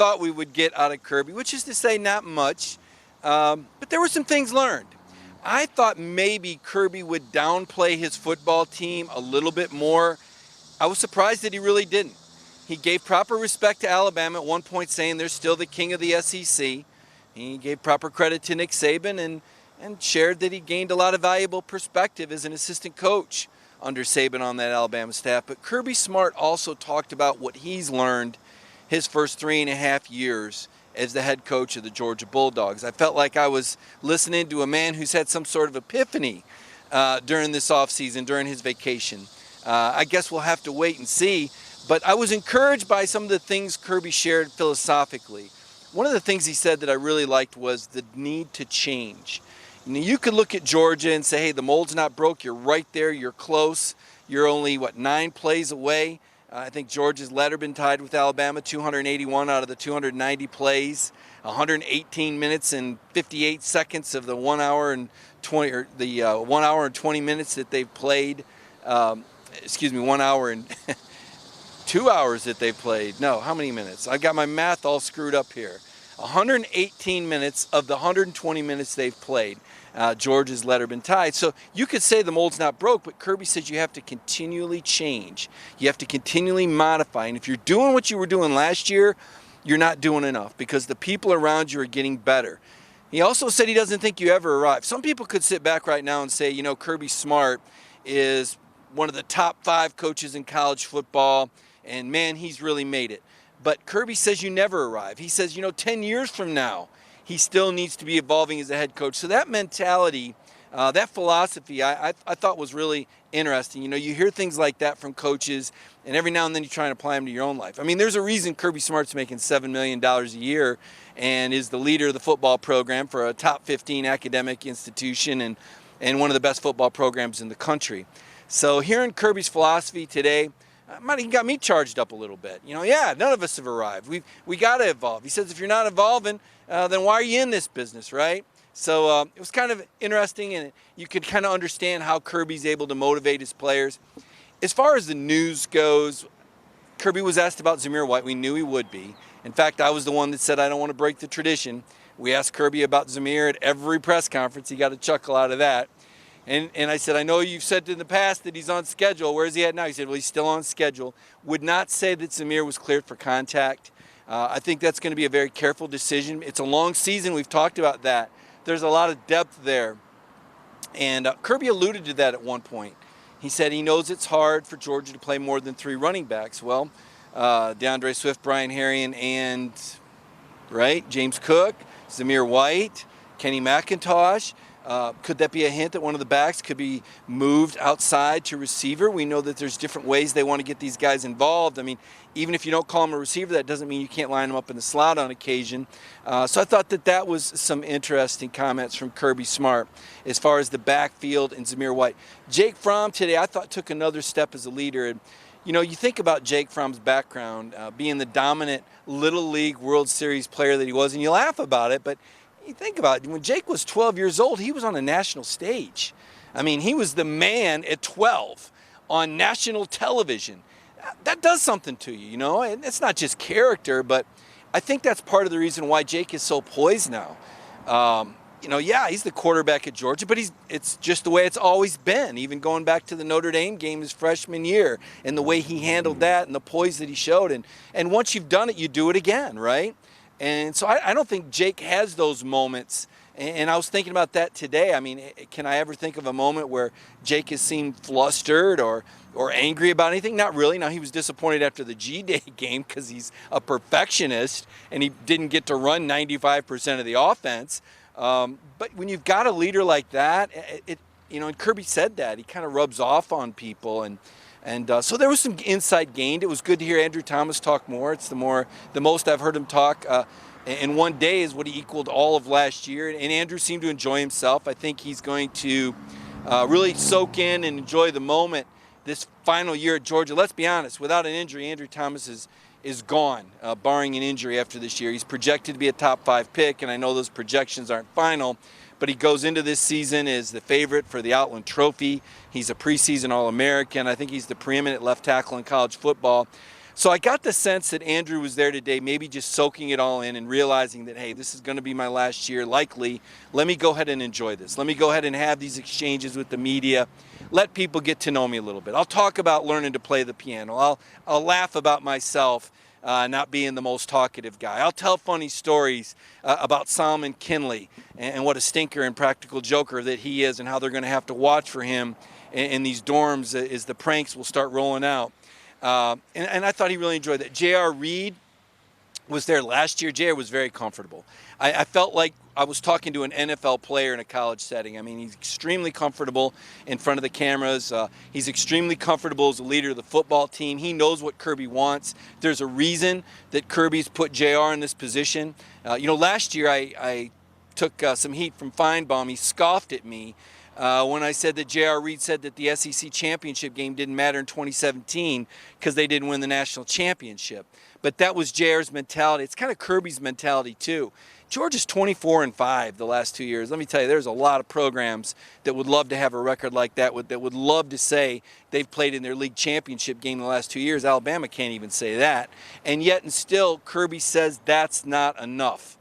thought we would get out of Kirby, which is to say not much, but there were some things learned. I thought maybe Kirby would downplay his football team a little bit more. I was surprised that he really didn't. He gave proper respect to Alabama at one point, saying they're still the king of the SEC. He gave proper credit to Nick Saban and shared that he gained a lot of valuable perspective as an assistant coach under Saban on that Alabama staff. But Kirby Smart also talked about what he's learned his first 3.5 years as the head coach of the Georgia Bulldogs. I felt like I was listening to a man who's had some sort of epiphany during this offseason, during his vacation. I guess we'll have to wait and see. But I was encouraged by some of the things Kirby shared philosophically. One of the things he said that I really liked was the need to change. You know, you could look at Georgia and say, hey, the mold's not broke. You're right there. You're close. You're only, 9 plays away. I think Georgia's Letterman tied with Alabama, 281 out of the 290 plays, 118 minutes and 58 seconds of the 1 hour and 1 hour and 20 minutes that they've played. 1 hour and 2 hours that they've played. No, how many minutes? I got my math all screwed up here. 118 minutes of the 120 minutes they've played. Georgia's Letterman tied. So you could say the mold's not broke, but Kirby says you have to continually change. You have to continually modify. And if you're doing what you were doing last year, you're not doing enough because the people around you are getting better. He also said he doesn't think you ever arrive. Some people could sit back right now and say, you know, Kirby Smart is one of the top 5 coaches in college football, and man, he's really made it. But Kirby says you never arrive. He says, 10 years from now, he still needs to be evolving as a head coach. So that mentality, that philosophy, I thought was really interesting. You hear things like that from coaches, and every now and then you try and apply them to your own life. I mean, there's a reason Kirby Smart's making $7 million a year and is the leader of the football program for a top 15 academic institution and one of the best football programs in the country. So hearing Kirby's philosophy today, he got me charged up a little bit. None of us have arrived. We got to evolve. He says if you're not evolving, then why are you in this business, right? So it was kind of interesting, and you could kind of understand how Kirby's able to motivate his players. As far as the news goes, Kirby was asked about Zamir White. We knew he would be. In fact, I was the one that said I don't want to break the tradition. We asked Kirby about Zamir at every press conference. He got a chuckle out of that. And I said, I know you've said in the past that he's on schedule. Where is he at now? He said, well, he's still on schedule. Would not say that Zamir was cleared for contact. I think that's going to be a very careful decision. It's a long season. We've talked about that. There's a lot of depth there. And Kirby alluded to that at one point. He said he knows it's hard for Georgia to play more than 3 running backs. Well, DeAndre Swift, Brian Herrien, and James Cook, Zamir White, Kenny McIntosh. Could that be a hint that one of the backs could be moved outside to receiver? We know that there's different ways they want to get these guys involved. I mean, even if you don't call him a receiver, that doesn't mean you can't line him up in the slot on occasion. So I thought that was some interesting comments from Kirby Smart as far as the backfield and Zamir White. Jake Fromm today, I thought, took another step as a leader. And, you think about Jake Fromm's background, being the dominant Little League World Series player that he was, and you laugh about it, but you think about it, when Jake was 12 years old, he was on a national stage. I mean, he was the man at 12 on national television. That does something to you, and it's not just character, but I think that's part of the reason why Jake is so poised now. He's the quarterback at Georgia, but it's just the way it's always been, even going back to the Notre Dame game his freshman year, and the way he handled that and the poise that he showed. And once you've done it, you do it again, right? And so I don't think Jake has those moments. And I was thinking about that today. I mean, can I ever think of a moment where Jake has seemed flustered or angry about anything? Not really. Now, he was disappointed after the G-Day game because he's a perfectionist and he didn't get to run 95% of the offense. But when you've got a leader like that, and Kirby said that, he kind of rubs off on people. And so there was some insight gained. It was good to hear Andrew Thomas talk more. It's the most I've heard him talk in one day is what he equaled all of last year. And Andrew seemed to enjoy himself. I think he's going to really soak in and enjoy the moment this final year at Georgia. Let's be honest, without an injury, Andrew Thomas is gone, barring an injury after this year. He's projected to be a top 5 pick, and I know those projections aren't final, but he goes into this season as the favorite for the Outland Trophy. He's a preseason All-American. I think he's the preeminent left tackle in college football. So I got the sense that Andrew was there today, maybe just soaking it all in and realizing that, hey, this is going to be my last year, likely. Let me go ahead and enjoy this. Let me go ahead and have these exchanges with the media. Let people get to know me a little bit. I'll talk about learning to play the piano. I'll laugh about myself not being the most talkative guy. I'll tell funny stories about Solomon Kinley and what a stinker and practical joker that he is, and how they're going to have to watch for him in these dorms as the pranks will start rolling out. And I thought he really enjoyed that. J.R. Reed was there last year. J.R. was very comfortable. I felt like I was talking to an NFL player in a college setting. I mean, he's extremely comfortable in front of the cameras. He's extremely comfortable as a leader of the football team. He knows what Kirby wants. There's a reason that Kirby's put J.R. in this position. Last year I took some heat from Feinbaum. He scoffed at me when I said that J.R. Reed said that the SEC championship game didn't matter in 2017 because they didn't win the national championship. But that was J.R.'s mentality. It's kind of Kirby's mentality too. Georgia's 24-5 the last 2 years. Let me tell you, there's a lot of programs that would love to have a record like that, that would love to say they've played in their league championship game the last 2 years. Alabama can't even say that. And yet and still, Kirby says that's not enough.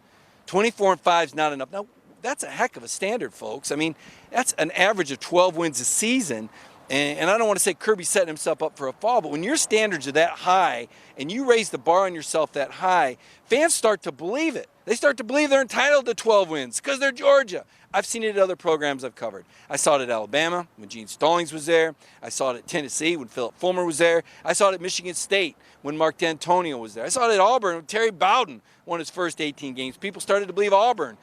24-5 is not enough. Now, that's a heck of a standard, folks. I mean, that's an average of 12 wins a season. And I don't want to say Kirby's setting himself up for a fall, but when your standards are that high and you raise the bar on yourself that high, fans start to believe it. They start to believe they're entitled to 12 wins because they're Georgia. I've seen it at other programs I've covered. I saw it at Alabama when Gene Stallings was there. I saw it at Tennessee when Philip Fulmer was there. I saw it at Michigan State when Mark D'Antonio was there. I saw it at Auburn when Terry Bowden won his first 18 games. People started to believe Auburn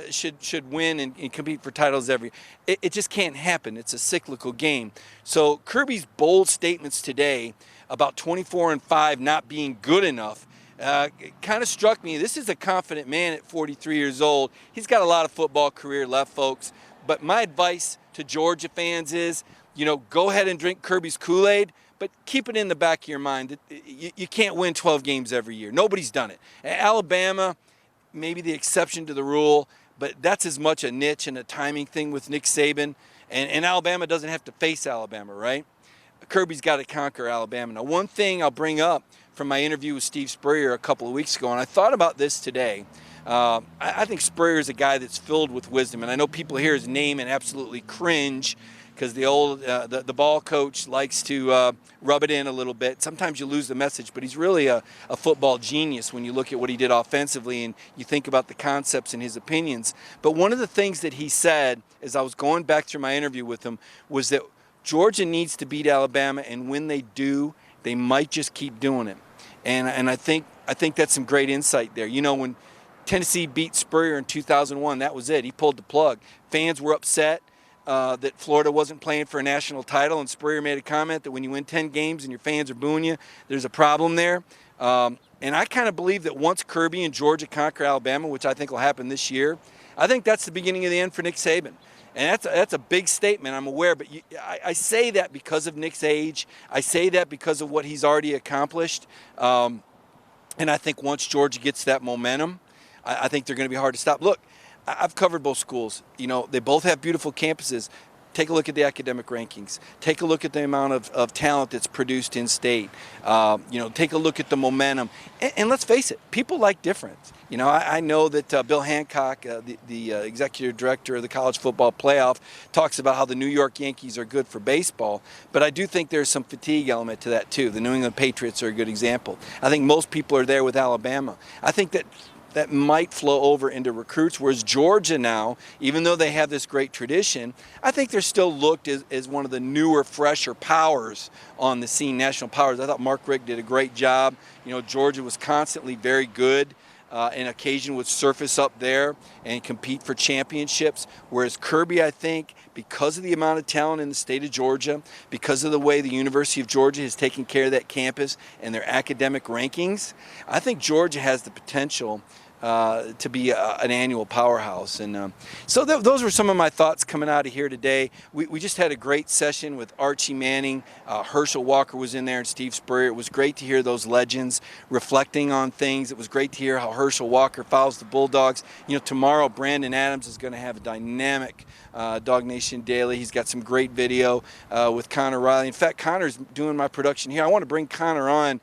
should win and compete for titles every year. It just can't happen. It's a cyclical game. So Kirby's bold statements today about 24-5 not being good enough kind of struck me. This is a confident man at 43 years old. He's got a lot of football career left, folks. But my advice to Georgia fans is, go ahead and drink Kirby's Kool-Aid, but keep it in the back of your mind that you can't win 12 games every year. Nobody's done it. Alabama, maybe the exception to the rule, but that's as much a niche and a timing thing with Nick Saban. And Alabama doesn't have to face Alabama, right? Kirby's got to conquer Alabama. Now, one thing I'll bring up from my interview with Steve Spurrier a couple of weeks ago, and I thought about this today. I think Spurrier is a guy that's filled with wisdom, and I know people hear his name and absolutely cringe because the ball coach likes to rub it in a little bit. Sometimes you lose the message, but he's really a football genius when you look at what he did offensively and you think about the concepts and his opinions. But one of the things that he said as I was going back through my interview with him was that Georgia needs to beat Alabama, and when they do, they might just keep doing it. And I think that's some great insight there. When Tennessee beat Spurrier in 2001, that was it. He pulled the plug. Fans were upset that Florida wasn't playing for a national title, and Spurrier made a comment that when you win 10 games and your fans are booing you, there's a problem there. And I kind of believe that once Kirby and Georgia conquer Alabama, which I think will happen this year, I think that's the beginning of the end for Nick Saban. And that's a big statement, I'm aware, but I say that because of Nick's age. I say that because of what he's already accomplished. And I think once Georgia gets that momentum, I think they're going to be hard to stop. Look, I've covered both schools. They both have beautiful campuses. Take a look at the academic rankings. Take a look at the amount of talent that's produced in state. Take a look at the momentum. And let's face it, people like difference. I know that Bill Hancock, the executive director of the College Football Playoff, talks about how the New York Yankees are good for baseball. But I do think there's some fatigue element to that too. The New England Patriots are a good example. I think most people are there with Alabama. I think that might flow over into recruits, whereas Georgia now, even though they have this great tradition, I think they're still looked as one of the newer, fresher powers on the scene, national powers. I thought Mark Richt did a great job. Georgia was constantly very good. And occasion would surface up there and compete for championships. Whereas Kirby, I think, because of the amount of talent in the state of Georgia, because of the way the University of Georgia has taken care of that campus and their academic rankings, I think Georgia has the potential to be an annual powerhouse. And so those were some of my thoughts coming out of here today. We just had a great session with Archie Manning. Herschel Walker was in there and Steve Spurrier. It was great to hear those legends reflecting on things. It was great to hear how Herschel Walker follows the Bulldogs. Tomorrow Brandon Adams is going to have a dynamic Dog Nation Daily. He's got some great video with Connor Riley. In fact, Connor's doing my production here. I want to bring Connor on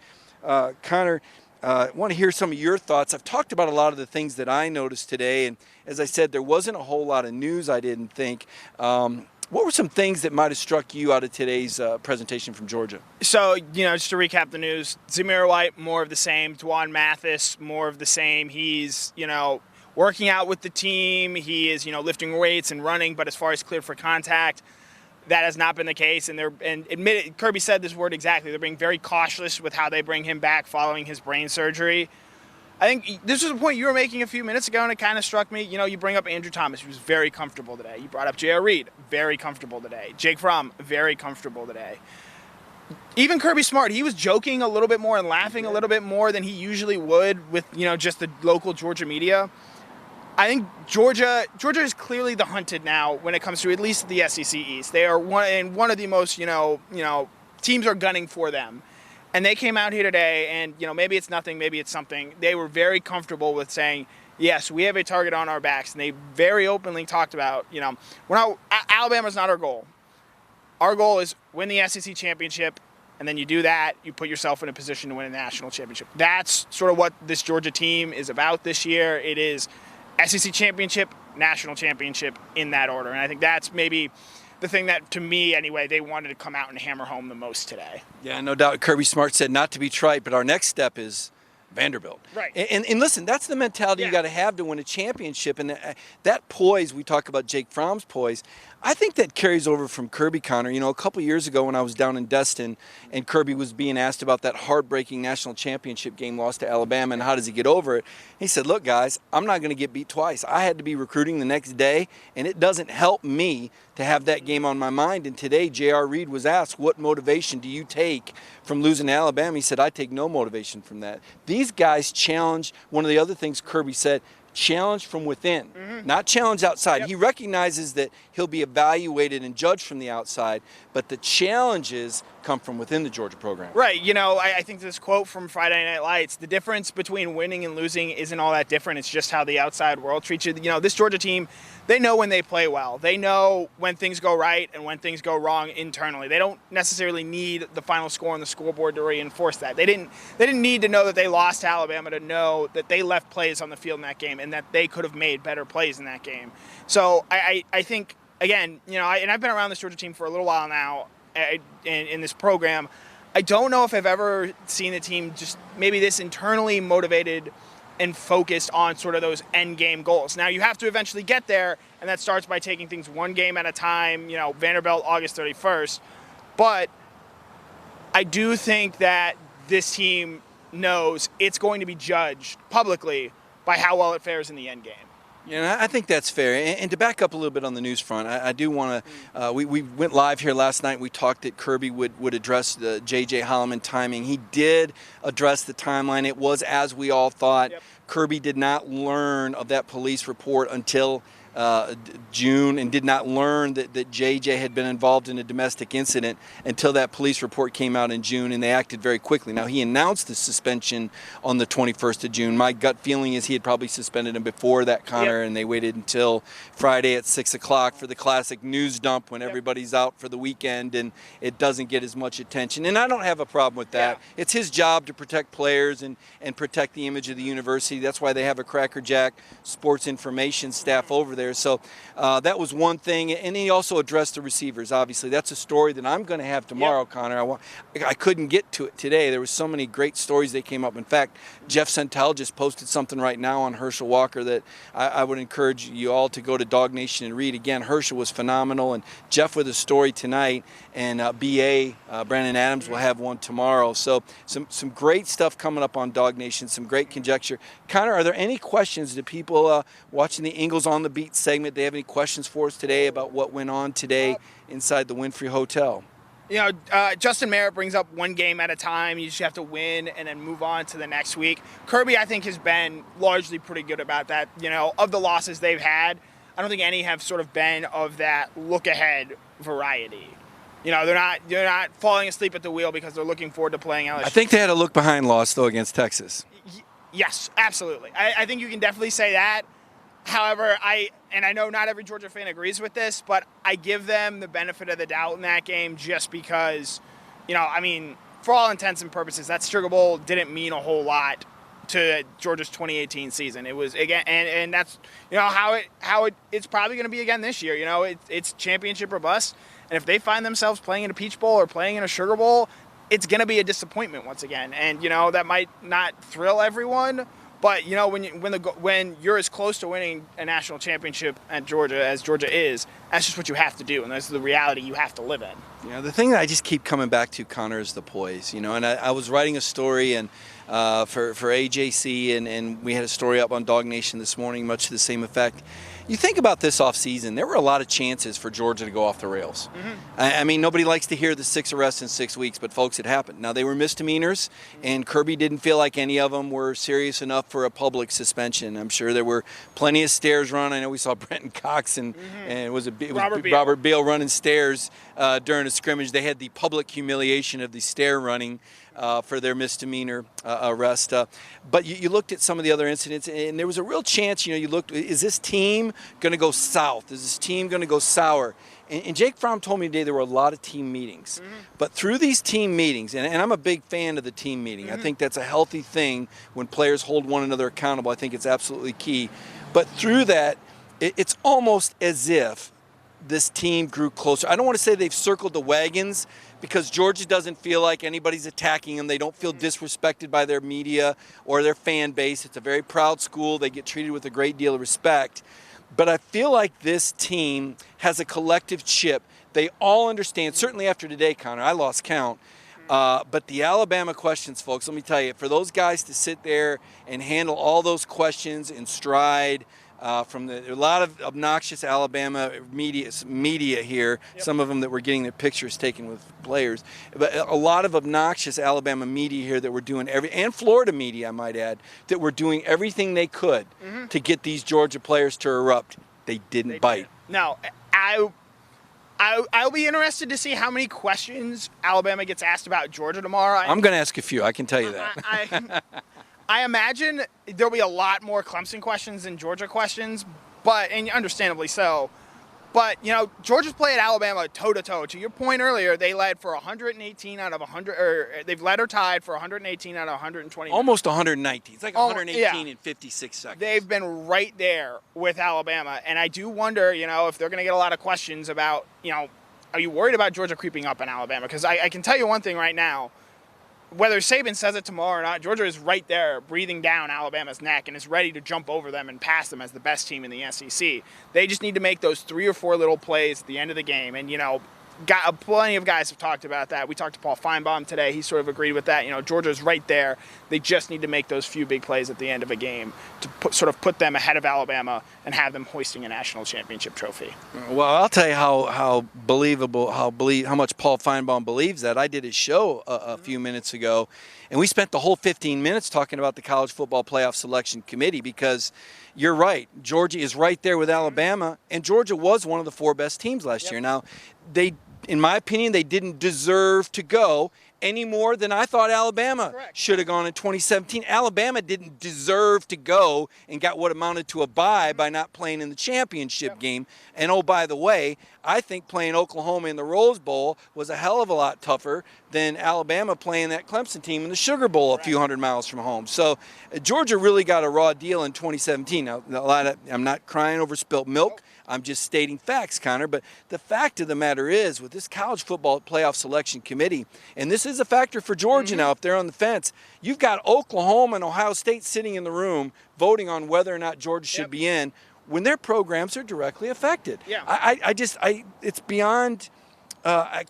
Connor, I want to hear some of your thoughts. I've talked about a lot of the things that I noticed today, and as I said, there wasn't a whole lot of news, I didn't think. What were some things that might have struck you out of today's presentation from Georgia? So, just to recap the news, Zamir White, more of the same. Dwan Mathis, more of the same. He's, working out with the team. He is, lifting weights and running, but as far as cleared for contact, that has not been the case. And Kirby said this word exactly. They're being very cautious with how they bring him back following his brain surgery. I think this was a point you were making a few minutes ago, and it kind of struck me. You bring up Andrew Thomas, who was very comfortable today. You brought up J.R. Reed, very comfortable today. Jake Fromm, very comfortable today. Even Kirby Smart, he was joking a little bit more and laughing a little bit more than he usually would with, just the local Georgia media. I think Georgia is clearly the hunted now when it comes to at least the SEC East. They are one of the most, teams are gunning for them. And they came out here today, and, maybe it's nothing, maybe it's something. They were very comfortable with saying, yes, we have a target on our backs. And they very openly talked about, Alabama's not our goal. Our goal is win the SEC championship, and then you do that, you put yourself in a position to win a national championship. That's sort of what this Georgia team is about this year. It is SEC championship, national championship in that order. And I think that's maybe the thing that, to me anyway, they wanted to come out and hammer home the most today. Yeah, no doubt. Kirby Smart said not to be trite, but our next step is Vanderbilt. Right. And listen, that's the mentality you got to have to win a championship. And that poise, we talk about Jake Fromm's poise, I think that carries over from Kirby, Connor. A couple years ago when I was down in Destin and Kirby was being asked about that heartbreaking national championship game lost to Alabama and how does he get over it, he said, look, guys, I'm not going to get beat twice. I had to be recruiting the next day, and it doesn't help me to have that game on my mind. And today, J.R. Reed was asked, what motivation do you take from losing to Alabama? He said, I take no motivation from that. These guys challenge. One of the other things Kirby said, challenge from within, not challenge outside. Yep. He recognizes that he'll be evaluated and judged from the outside, but the challenges come from within the Georgia program. Right. I think this quote from Friday Night Lights, the difference between winning and losing isn't all that different. It's just how the outside world treats you. This Georgia team, they know when they play well. They know when things go right and when things go wrong internally. They don't necessarily need the final score on the scoreboard to reinforce that. They didn't need to know that they lost to Alabama to know that they left plays on the field in that game and that they could have made better plays in that game. So I think, again, and I've been around this Georgia team for a little while now in this program. I don't know if I've ever seen the team just maybe this internally motivated and focused on sort of those end game goals. Now, you have to eventually get there, and that starts by taking things one game at a time, Vanderbilt, August 31st. But I do think that this team knows it's going to be judged publicly by how well it fares in the end game. Yeah, I think that's fair. And to back up a little bit on the news front, I do want to, we went live here last night. We talked that Kirby would address the J.J. Holloman timing. He did address the timeline. It was as we all thought. Yep. Kirby did not learn of that police report until June and did not learn that JJ had been involved in a domestic incident until that police report came out in June, and they acted very quickly. Now, he announced the suspension on the 21st of June. My gut feeling is he had probably suspended him before that, Connor, and they waited until Friday at 6 o'clock for the classic news dump when everybody's out for the weekend and it doesn't get as much attention. And I don't have a problem with that. Yeah. It's his job to protect players and protect the image of the university. That's why they have a Cracker Jack sports information staff over there. So that was one thing. And he also addressed the receivers, obviously. That's a story that I'm going to have tomorrow, Connor. I couldn't get to it today. There were so many great stories that came up. In fact, Jeff Sentell just posted something right now on Herschel Walker that I would encourage you all to go to Dog Nation and read. Again, Herschel was phenomenal, and Jeff with a story tonight, and BA, Brandon Adams, will have one tomorrow. So some great stuff coming up on Dog Nation, some great conjecture. Connor, are there any questions to people watching the Ingles on the Beat segment? They have any questions for us today about what went on today inside the Winfrey Hotel? You know, Justin Merritt brings up one game at a time. You just have to win and then move on to the next week. Kirby, I think, has been largely pretty good about that. You know, of the losses they've had, I don't think any have sort of been of that look-ahead variety. You know, they're not falling asleep at the wheel because they're looking forward to playing LSU. I think they had a look-behind loss, though, against Texas. Yes, absolutely. I think you can definitely say that. However, I know not every Georgia fan agrees with this, but I give them the benefit of the doubt in that game just because, you know, I mean, for all intents and purposes, that Sugar Bowl didn't mean a whole lot to Georgia's 2018 season. It was again, and that's how it's probably going to be again this year. It's championship or bust, and if they find themselves playing in a Peach Bowl or playing in a Sugar Bowl, it's going to be a disappointment once again. And that might not thrill everyone, but when you're as close to winning a national championship at Georgia as Georgia is, that's just what you have to do, and that's the reality you have to live in. The thing that I just keep coming back to, Connor, is the poise. And I was writing a story and for AJC, and we had a story up on Dog Nation this morning, much to the same effect. You think about this offseason, there were a lot of chances for Georgia to go off the rails. I mean, nobody likes to hear the 6 arrests in 6 weeks, but folks, it happened. Now, they were misdemeanors, and Kirby didn't feel like any of them were serious enough for a public suspension. I'm sure there were plenty of stairs run. I know we saw Brenton Cox and Robert Beal running stairs during a scrimmage. They had the public humiliation of the stair running for their misdemeanor arrest. But you looked at some of the other incidents, and there was a real chance, you looked, is this team going to go south? Is this team going to go sour? And Jake Fromm told me today there were a lot of team meetings. But through these team meetings, and I'm a big fan of the team meeting. I think that's a healthy thing when players hold one another accountable. I think it's absolutely key. But through that, it's almost as if this team grew closer. I don't want to say they've circled the wagons, because Georgia doesn't feel like anybody's attacking them. They don't feel disrespected by their media or their fan base. It's a very proud school. They get treated with a great deal of respect. But I feel like this team has a collective chip. They all understand, certainly after today, Connor, I lost count. But the Alabama questions, folks, let me tell you, for those guys to sit there and handle all those questions in stride, from a lot of obnoxious Alabama media here, some of them that were getting their pictures taken with players, but a lot of obnoxious Alabama media here that were doing and Florida media, I might add, that were doing everything they could to get these Georgia players to erupt. They didn't bite. No, I'll be interested to see how many questions Alabama gets asked about Georgia tomorrow. I'm going to ask a few, I can tell you that. I imagine there'll be a lot more Clemson questions than Georgia questions, and understandably so. But, Georgia's played Alabama toe-to-toe. To your point earlier, they led for 118 out of 100, or they've led or tied for 118 out of 120. Almost 119. It's like 118 in 56 seconds. They've been right there with Alabama. And I do wonder, if they're going to get a lot of questions about, are you worried about Georgia creeping up in Alabama? Because I can tell you one thing right now. Whether Saban says it tomorrow or not, Georgia is right there breathing down Alabama's neck and is ready to jump over them and pass them as the best team in the SEC. They just need to make those 3 or 4 little plays at the end of the game. And, plenty of guys have talked about that. We talked to Paul Feinbaum today. He sort of agreed with that. Georgia's right there. They just need to make those few big plays at the end of a game to put them ahead of Alabama and have them hoisting a national championship trophy. Well, I'll tell you how much Paul Feinbaum believes that. I did his show a few minutes ago, and we spent the whole 15 minutes talking about the College Football Playoff Selection Committee, because you're right. Georgia is right there with Alabama, and Georgia was one of the 4 best teams last year. Now, in my opinion, they didn't deserve to go any more than I thought Alabama should have gone in 2017. Alabama didn't deserve to go and got what amounted to a bye by not playing in the championship game. And oh, by the way, I think playing Oklahoma in the Rose Bowl was a hell of a lot tougher than Alabama playing that Clemson team in the Sugar Bowl a few hundred miles from home. So Georgia really got a raw deal in 2017. Now, I'm not crying over spilt milk. I'm just stating facts, Connor. But the fact of the matter is, with this College Football Playoff Selection Committee, and this is a factor for Georgia now if they're on the fence, you've got Oklahoma and Ohio State sitting in the room voting on whether or not Georgia should be in when their programs are directly affected. It's beyond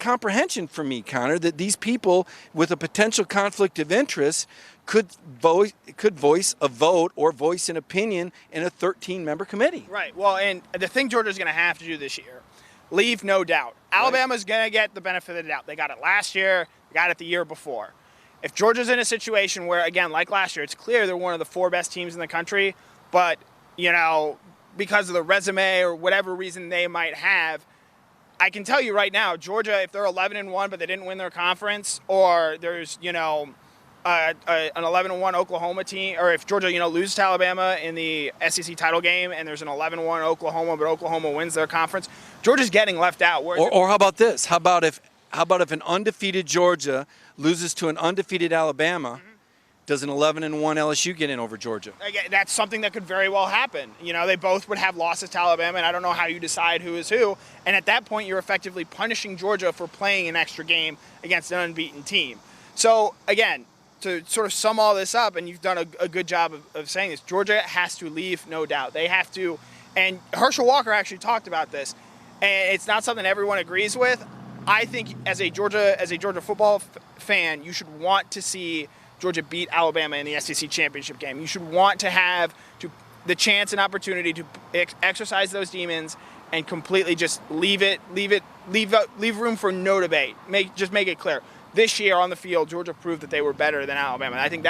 comprehension for me, Connor, that these people with a potential conflict of interest could voice a vote or voice an opinion in a 13-member committee. Right. Well, and the thing Georgia's going to have to do this year, leave no doubt. Alabama's going to get the benefit of the doubt. They got it last year. They got it the year before. If Georgia's in a situation where, again, like last year, it's clear they're one of the 4 best teams in the country, but, because of the resume or whatever reason they might have, I can tell you right now, Georgia, if they're 11-1 but they didn't win their conference, or there's, an 11-1 Oklahoma team, or if Georgia, loses to Alabama in the SEC title game and there's an 11-1 Oklahoma, but Oklahoma wins their conference, Georgia's getting left out. Or how about this? How about How about if an undefeated Georgia loses to an undefeated Alabama? Does an 11-1 LSU get in over Georgia? Again, that's something that could very well happen. You know, they both would have losses to Alabama, and I don't know how you decide who is who. And at that point, you're effectively punishing Georgia for playing an extra game against an unbeaten team. So, again, to sort of sum all this up, and you've done a good job of saying this, Georgia has to leave, no doubt. They have to, and Herschel Walker actually talked about this, and it's not something everyone agrees with. I think as a Georgia football fan, you should want to see Georgia beat Alabama in the SEC championship game. You should want to have the chance and opportunity to exercise those demons and completely just leave room for no debate. Just make it clear. This year on the field, Georgia proved that they were better than Alabama. And I think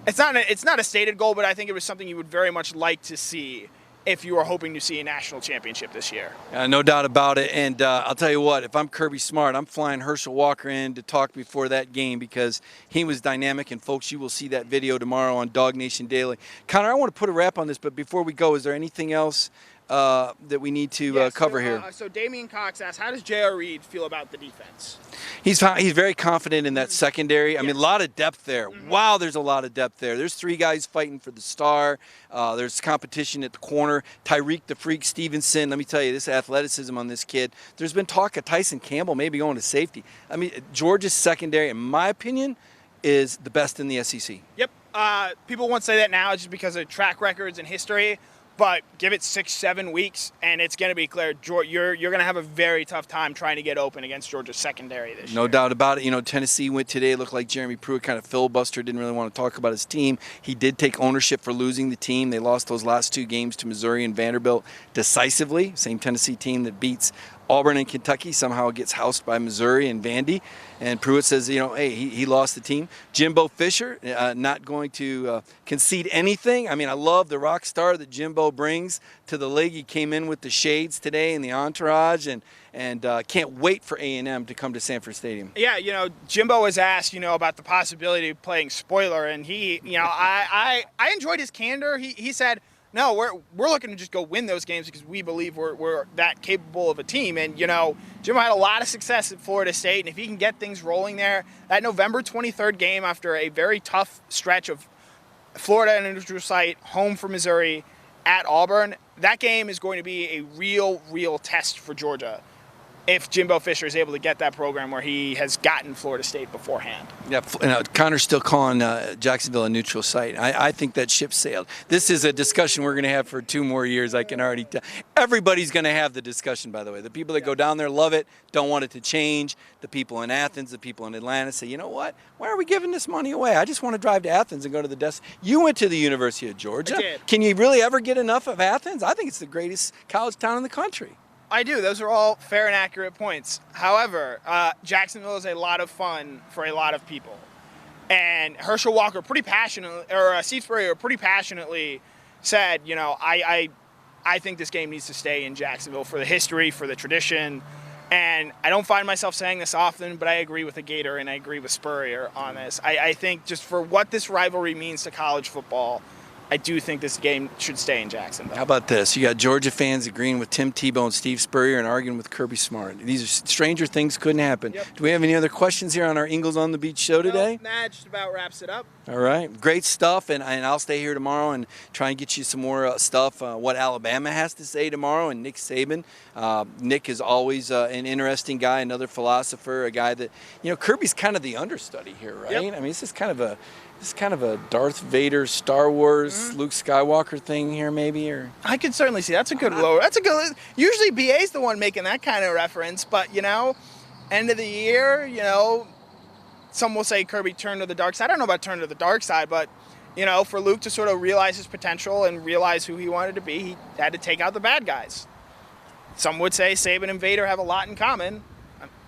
it's not a stated goal, but I think it was something you would very much like to see if you are hoping to see a national championship this year. No doubt about it. And I'll tell you what, if I'm Kirby Smart, I'm flying Herschel Walker in to talk before that game because he was dynamic. And, folks, you will see that video tomorrow on Dog Nation Daily. Connor, I want to put a wrap on this, but before we go, is there anything else that we need to cover here? So Damian Cox asked, how does J.R. Reed feel about the defense? He's very confident in that secondary. I mean, a lot of depth there. Wow, there's a lot of depth there. There's 3 guys fighting for the star. There's competition at the corner. Tyreek the Freak Stevenson. Let me tell you, this athleticism on this kid. There's been talk of Tyson Campbell maybe going to safety. I mean, Georgia's secondary, in my opinion, is the best in the SEC. Yep. People won't say that now just because of track records and history. But give it 6-7 weeks, and it's going to be clear. You're going to have a very tough time trying to get open against Georgia's secondary this year. No doubt about it. You know, Tennessee went today. It looked like Jeremy Pruitt kind of filibustered, didn't really want to talk about his team. He did take ownership for losing the team. They lost those last 2 games to Missouri and Vanderbilt decisively. Same Tennessee team that beats Auburn and Kentucky somehow gets housed by Missouri and Vandy. And Pruitt says, you know, hey, he lost the team. Jimbo Fisher, not going to concede anything. I mean, I love the rock star that Jimbo brings to the league. He came in with the shades today and the entourage, and can't wait for A&M to come to Sanford Stadium. Yeah, you know, Jimbo was asked, you know, about the possibility of playing spoiler, and he, you know, I enjoyed his candor. He said, no, we're looking to just go win those games because we believe we're that capable of a team. And, you know, Jimbo had a lot of success at Florida State, and if he can get things rolling there, that November 23rd game after a very tough stretch of Florida in a neutral site, home for Missouri, at Auburn, that game is going to be a real test for Georgia if Jimbo Fisher is able to get that program where he has gotten Florida State beforehand. Yeah, Connor's still calling Jacksonville a neutral site. I think that ship sailed. This is a discussion we're going to have for 2 more years, I can already tell. Everybody's going to have the discussion, by the way. The people that go down there love it, don't want it to change. The people in Athens, the people in Atlanta say, you know what? Why are we giving this money away? I just want to drive to Athens and go to the desk. You went to the University of Georgia. I did. Can you really ever get enough of Athens? I think it's the greatest college town in the country. I do. Those are all fair and accurate points. However, Jacksonville is a lot of fun for a lot of people. And Herschel Walker pretty passionately, or Steve Spurrier pretty passionately said, you know, I think this game needs to stay in Jacksonville for the history, for the tradition. And I don't find myself saying this often, but I agree with the Gator and I agree with Spurrier on this. I think just for what this rivalry means to college football, I do think this game should stay in Jacksonville. How about this? You got Georgia fans agreeing with Tim Tebow and Steve Spurrier and arguing with Kirby Smart. These are stranger things couldn't happen. Yep. Do we have any other questions here on our Ingles on the Beach show today? No, that just about wraps it up. All right. Great stuff. And I'll stay here tomorrow and try and get you some more stuff, what Alabama has to say tomorrow, and Nick Saban. Nick is always an interesting guy, another philosopher, a guy that, you know, Kirby's kind of the understudy here, right? Yep. I mean, this is kind of a Darth Vader, Star Wars, Luke Skywalker thing here, maybe, or I could certainly see that's a good low. That's a good. Usually, BA's the one making that kind of reference, but you know, end of the year, you know, some will say Kirby turned to the dark side. I don't know about turn to the dark side, but you know, for Luke to sort of realize his potential and realize who he wanted to be, he had to take out the bad guys. Some would say Saban and Vader have a lot in common.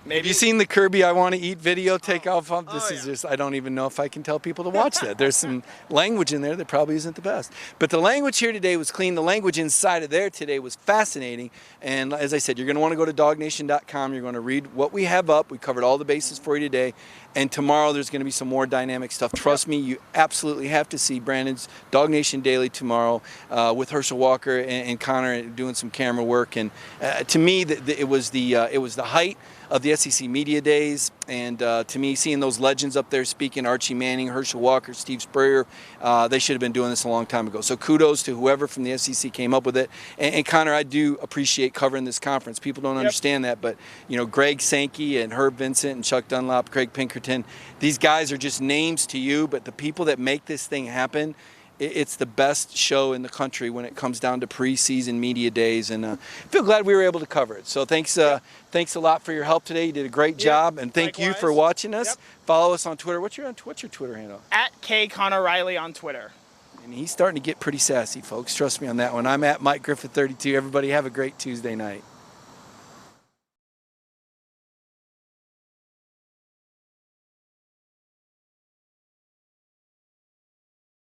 Maybe. Have you seen the Kirby I Want to Eat video take off? This is yeah. just, I don't even know if I can tell people to watch that. There's some language in there that probably isn't the best. But the language here today was clean. The language inside of there today was fascinating. And as I said, you're going to want to go to dognation.com. You're going to read what we have up. We covered all the bases for you today. And tomorrow there's going to be some more dynamic stuff. Trust me, you absolutely have to see Brandon's Dog Nation Daily tomorrow with Herschel Walker and Connor doing some camera work. And to me, it was the height of the SEC Media Days. And to me, seeing those legends up there speaking, Archie Manning, Herschel Walker, Steve Spurrier, they should have been doing this a long time ago. So kudos to whoever from the SEC came up with it. And Connor, I do appreciate covering this conference. People don't understand that, but Greg Sankey and Herb Vincent and Chuck Dunlop, Craig Pinkerton, these guys are just names to you, but the people that make this thing happen, it's the best show in the country when it comes down to preseason media days, and I feel glad we were able to cover it. So thanks a lot for your help today. You did a great job, and thank you for watching us. Follow us on Twitter. What's your Twitter handle? @KConnorRiley on Twitter. And he's starting to get pretty sassy, folks. Trust me on that one. I'm @MikeGriffith32. Everybody have a great Tuesday night.